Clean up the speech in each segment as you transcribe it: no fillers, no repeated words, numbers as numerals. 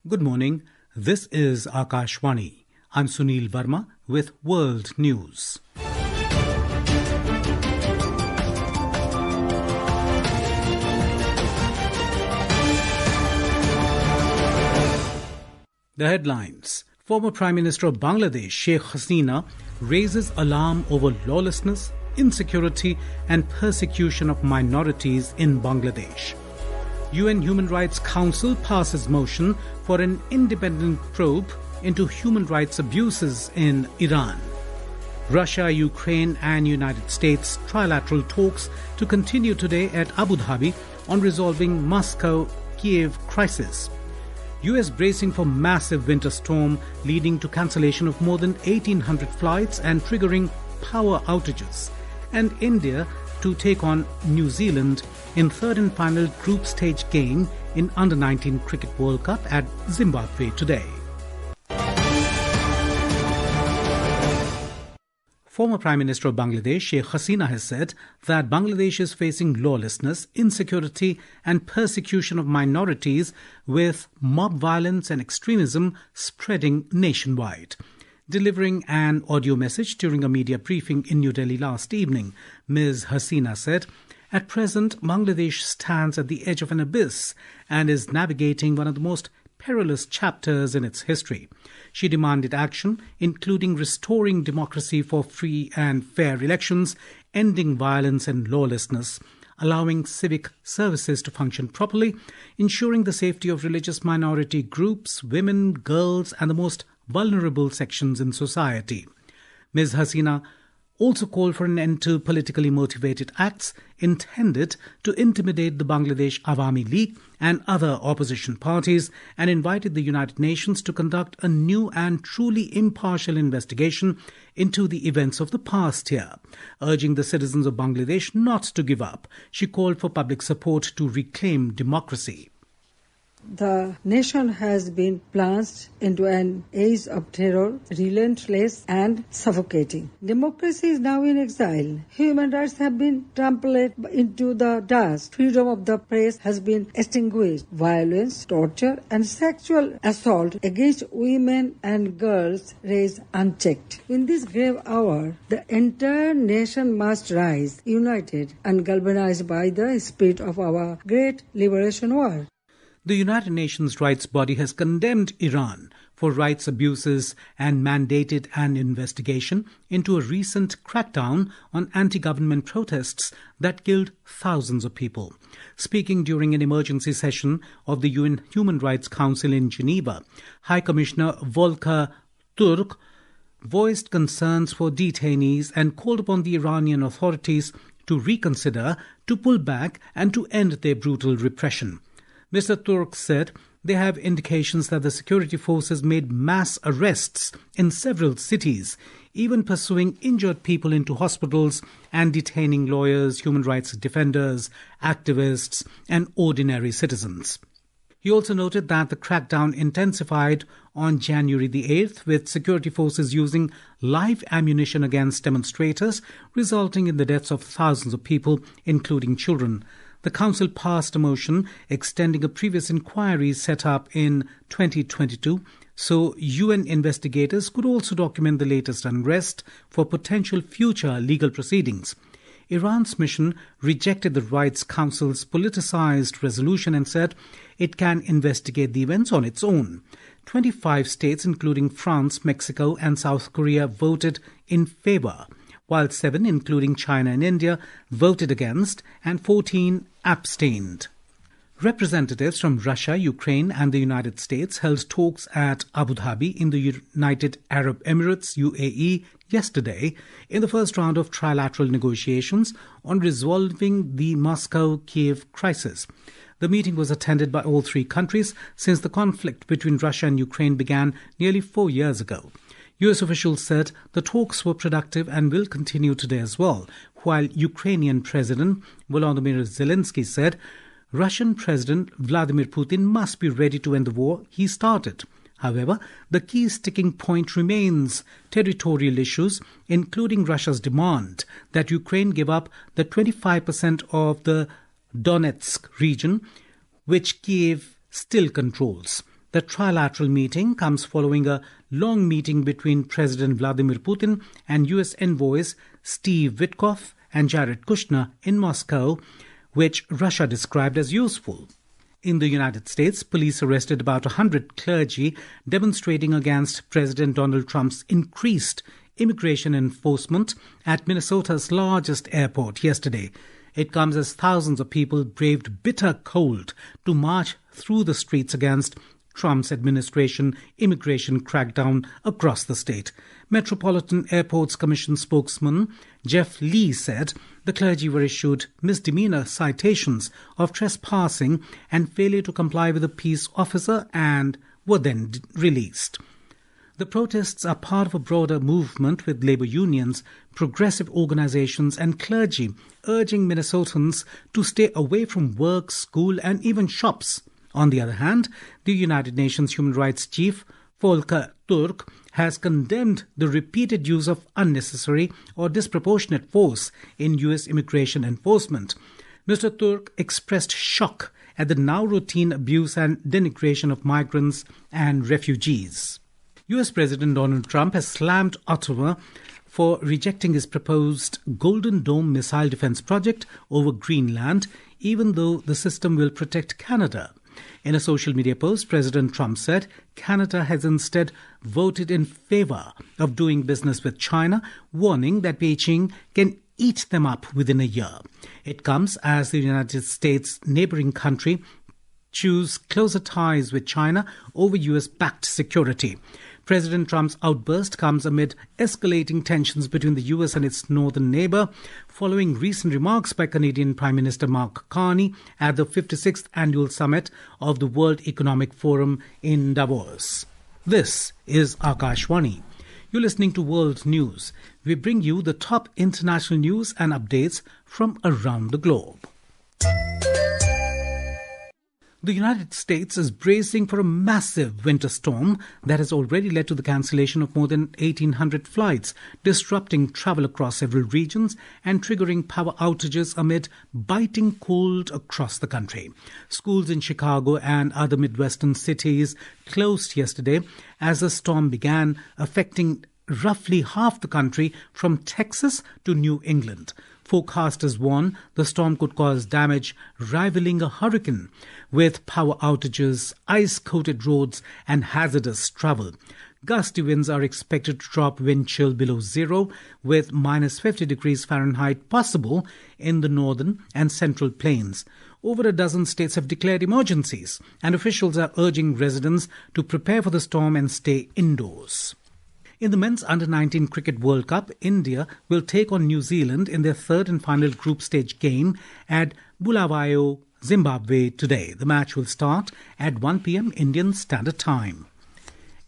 Good morning. This is Akashvani. I'm Sunil Verma with World News. The headlines. Former Prime Minister of Bangladesh, Sheikh Hasina, raises alarm over lawlessness, insecurity and persecution of minorities in Bangladesh. UN Human Rights Council passes motion for an independent probe into human rights abuses in Iran. Russia, Ukraine and United States trilateral talks to continue today at Abu Dhabi on resolving Moscow-Kiev crisis. US bracing for massive winter storm leading to cancellation of more than 1,800 flights and triggering power outages. And India to take on New Zealand in third and final group stage game in Under-19 Cricket World Cup at Zimbabwe today. Former Prime Minister of Bangladesh, Sheikh Hasina, has said that Bangladesh is facing lawlessness, insecurity and persecution of minorities with mob violence and extremism spreading nationwide. Delivering an audio message during a media briefing in New Delhi last evening, Ms. Hasina said, "At present, Bangladesh stands at the edge of an abyss and is navigating one of the most perilous chapters in its history." She demanded action, including restoring democracy for free and fair elections, ending violence and lawlessness, allowing civic services to function properly, ensuring the safety of religious minority groups, women, girls, and the most vulnerable sections in society. Ms. Hasina also called for an end to politically motivated acts intended to intimidate the Bangladesh Awami League and other opposition parties and invited the United Nations to conduct a new and truly impartial investigation into the events of the past year. Urging the citizens of Bangladesh not to give up, she called for public support to reclaim democracy. The nation has been plunged into an age of terror, relentless and suffocating. Democracy is now in exile. Human rights have been trampled into the dust. Freedom of the press has been extinguished. Violence, torture and sexual assault against women and girls raise unchecked. In this grave hour, the entire nation must rise, united and galvanized by the spirit of our great liberation war. The United Nations rights body has condemned Iran for rights abuses and mandated an investigation into a recent crackdown on anti-government protests that killed thousands of people. Speaking during an emergency session of the UN Human Rights Council in Geneva, High Commissioner Volker Turk voiced concerns for detainees and called upon the Iranian authorities to reconsider, to pull back and to end their brutal repression. Mr. Turk said they have indications that the security forces made mass arrests in several cities, even pursuing injured people into hospitals and detaining lawyers, human rights defenders, activists, and ordinary citizens. He also noted that the crackdown intensified on January the 8th, with security forces using live ammunition against demonstrators, resulting in the deaths of thousands of people, including children. The Council passed a motion extending a previous inquiry set up in 2022 so UN investigators could also document the latest unrest for potential future legal proceedings. Iran's mission rejected the Rights Council's politicized resolution and said it can investigate the events on its own. 25 states, including France, Mexico and South Korea, voted in favor, while 7, including China and India, voted against and 14 abstained. Representatives from Russia, Ukraine and the United States held talks at Abu Dhabi in the United Arab Emirates, UAE, yesterday in the first round of trilateral negotiations on resolving the Moscow-Kiev crisis. The meeting was attended by all three countries since the conflict between Russia and Ukraine began nearly 4 years ago. US officials said the talks were productive and will continue today as well, while Ukrainian President Volodymyr Zelensky said Russian President Vladimir Putin must be ready to end the war he started. However, the key sticking point remains territorial issues, including Russia's demand that Ukraine give up the 25% of the Donetsk region, which Kiev still controls. The trilateral meeting comes following a long meeting between President Vladimir Putin and U.S. envoys Steve Witkoff and Jared Kushner in Moscow, which Russia described as useful. In the United States, police arrested about 100 clergy demonstrating against President Donald Trump's increased immigration enforcement at Minnesota's largest airport yesterday. It comes as thousands of people braved bitter cold to march through the streets against Trump's administration immigration crackdown across the state. Metropolitan Airports Commission spokesman Jeff Lee said the clergy were issued misdemeanor citations of trespassing and failure to comply with a peace officer and were then released. The protests are part of a broader movement with labor unions, progressive organizations and clergy urging Minnesotans to stay away from work, school and even shops. On the other hand, the United Nations Human Rights Chief, Volker Turk, has condemned the repeated use of unnecessary or disproportionate force in U.S. immigration enforcement. Mr. Turk expressed shock at the now routine abuse and denigration of migrants and refugees. U.S. President Donald Trump has slammed Ottawa for rejecting his proposed Golden Dome missile defense project over Greenland, even though the system will protect Canada. In a social media post, President Trump said Canada has instead voted in favor of doing business with China, warning that Beijing can eat them up within a year. It comes as the United States neighboring country choose closer ties with China over U.S.-backed security. President Trump's outburst comes amid escalating tensions between the U.S. and its northern neighbor, following recent remarks by Canadian Prime Minister Mark Carney at the 56th annual summit of the World Economic Forum in Davos. This is Akashvani. You're listening to World News. We bring you the top international news and updates from around the globe. The United States is bracing for a massive winter storm that has already led to the cancellation of more than 1,800 flights, disrupting travel across several regions and triggering power outages amid biting cold across the country. Schools in Chicago and other Midwestern cities closed yesterday as the storm began, affecting roughly half the country from Texas to New England. Forecasters warn the storm could cause damage rivaling a hurricane, with power outages, ice-coated roads and hazardous travel. Gusty winds are expected to drop wind chill below zero, with minus 50 degrees Fahrenheit possible in the northern and central plains. Over a dozen states have declared emergencies, and officials are urging residents to prepare for the storm and stay indoors. In the Men's Under-19 Cricket World Cup, India will take on New Zealand in their third and final group stage game at Bulawayo, Zimbabwe today. The match will start at 1 p.m. Indian Standard Time.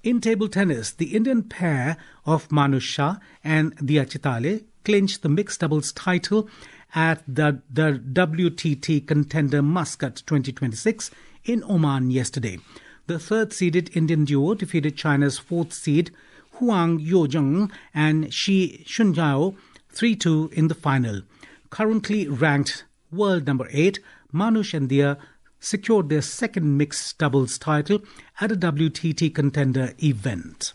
In table tennis, the Indian pair of Manush Shah and Diya Chitale clinched the mixed doubles title at the WTT Contender Muscat 2026 in Oman yesterday. The third-seeded Indian duo defeated China's fourth seed Huang Yozheng and Shi Shunjiao 3-2 in the final. Currently ranked world number 8, Manush and Diya secured their second mixed doubles title at a WTT Contender event.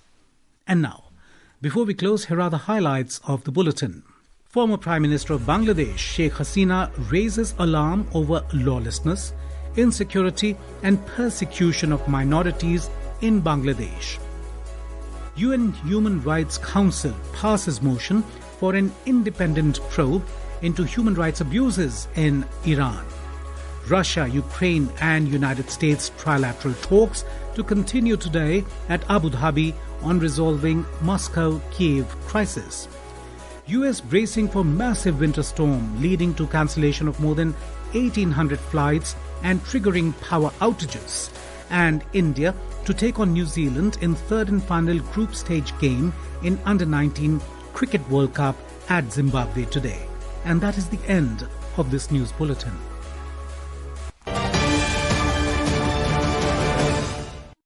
And now, before we close, here are the highlights of the bulletin. Former Prime Minister of Bangladesh, Sheikh Hasina, raises alarm over lawlessness, insecurity and persecution of minorities in Bangladesh. UN Human Rights Council passes motion for an independent probe into human rights abuses in Iran. Russia, Ukraine and United States trilateral talks to continue today at Abu Dhabi on resolving Moscow-Kiev crisis. US bracing for massive winter storm leading to cancellation of more than 1,800 flights and triggering power outages. And India to take on New Zealand in third and final group stage game in Under-19 Cricket World Cup at Zimbabwe today. And that is the end of this news bulletin.